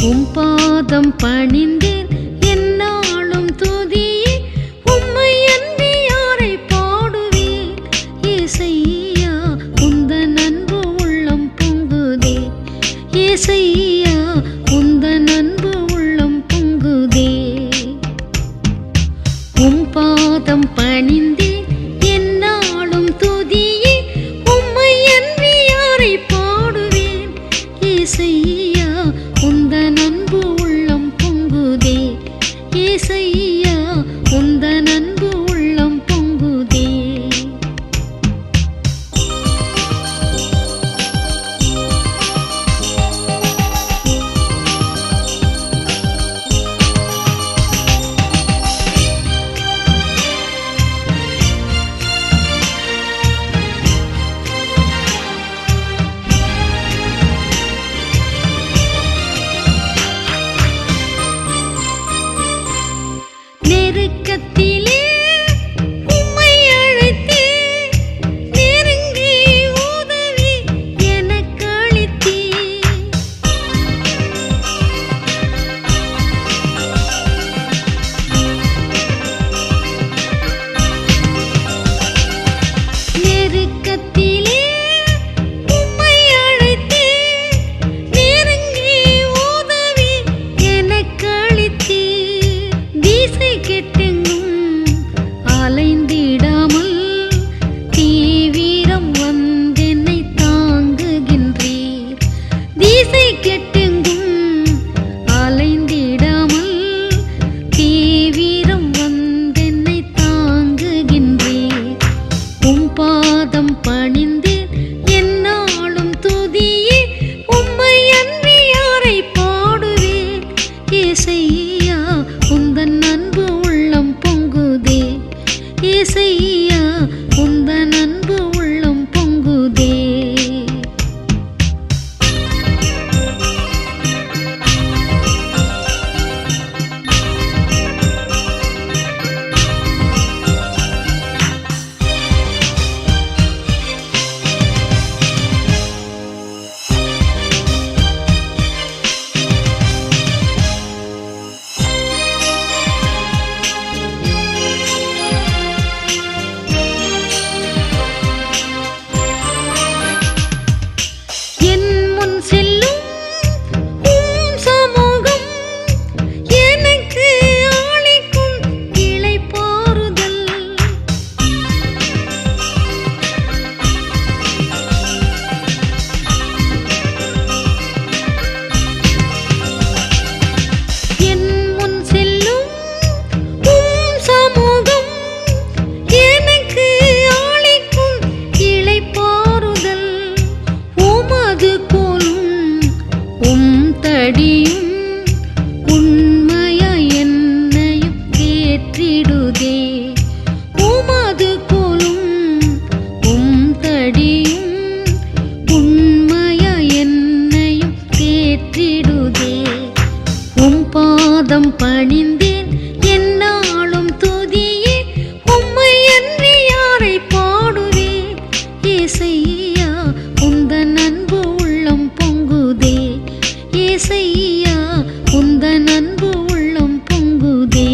உம் பாதம் பணிந்தேன் என்னாலும் துதியே உம்மை அன்றி யாரை பாடுவேன் ஏசையா உந்தன் அன்பு உள்ளம் பொங்குதே ஏசையா உந்தன் அன்பு உள்ளம் பொங்குதே உம் பாதம் பணிந்தேன் என்னாலும் துதியே உம்மை அன்றி யாரை பாடுவேன் ஏசையா உந்தன் அன்பு உள்ளம் பொங்குதே ஏசையா உந்தன் அன்பு உள்ளம் பொங்குதே நெருக்கத்திலே உம்மை அழைத்தே நெருங்கி உதவி எனக்கு அளித்தே நெருக்கத்திலே உம்மை அழைத்தே நெருங்கி உதவி எனக்கு அளித்தே திசை கெட்டெங்கும் அலைந்திடாமல் தீவிரம் வந்தென்னை தாங்குகின்றீர் திசை கெட்டெங்கும் அலைந்திடாமல் தீவிரம் வந்தென்னை தாங்குகின்றீர் உம் பாதம் பணிந்தேன் என்னாலும் துதியே உம்மை அன்றி யாரை பாடுவேன் ஏசையா உந்தன் அன்பு உள்ளம் பொங்குதே ஏசையா உந்தன் அன்பு உள்ளம் பொங்குதே என் முன் செல்லும் உம் சமூகம் எனக்கு அளிக்கும் இளைப்பாறுதல் என் முன் செல்லும் உம் சமூகம் எனக்கு அளிக்கும் இளைப்பாறுதல் உமது கோலும் உம் தடியும் உண்மையா என்னையும் தேற்றிடுதே உமது கோலும் உம் தடியும் உண்மையா என்னையும் தேற்றிடுதே உம் பாதம் பணிந்தேன் என்னாலும் துதியே உம்மை அன்றி யாரை பாடுவேன் ஏசையா உந்தன் அன்பு உள்ளம் பொங்குதே ஏசையா உந்தன் அன்பு உள்ளம் பொங்குதே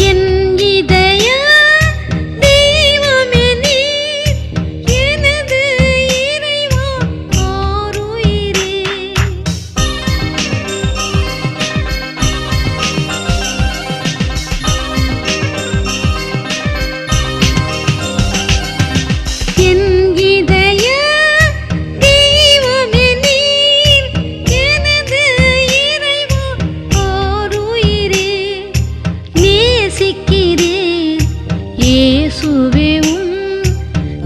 என் இதய தெய்வமே நீர் எனது இறைவா ஆருயிரே என் இதய தெய்வமே நீர் எனது இறைவா ஆருயிரே நேசிக்கிறேன் இயேசுவே உம்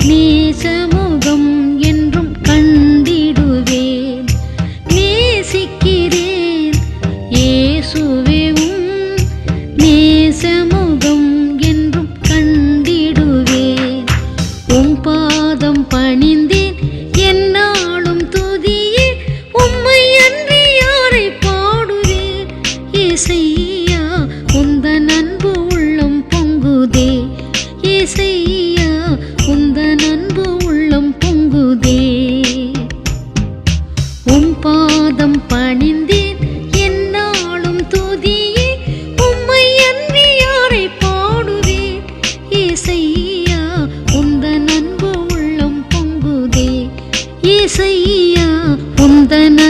நேசமுகம் என்றும் கண்டிடுவேன் நேசிக்கிறேன் இயேசுவே உம் நேசமுகம் ஏசையா உந்தன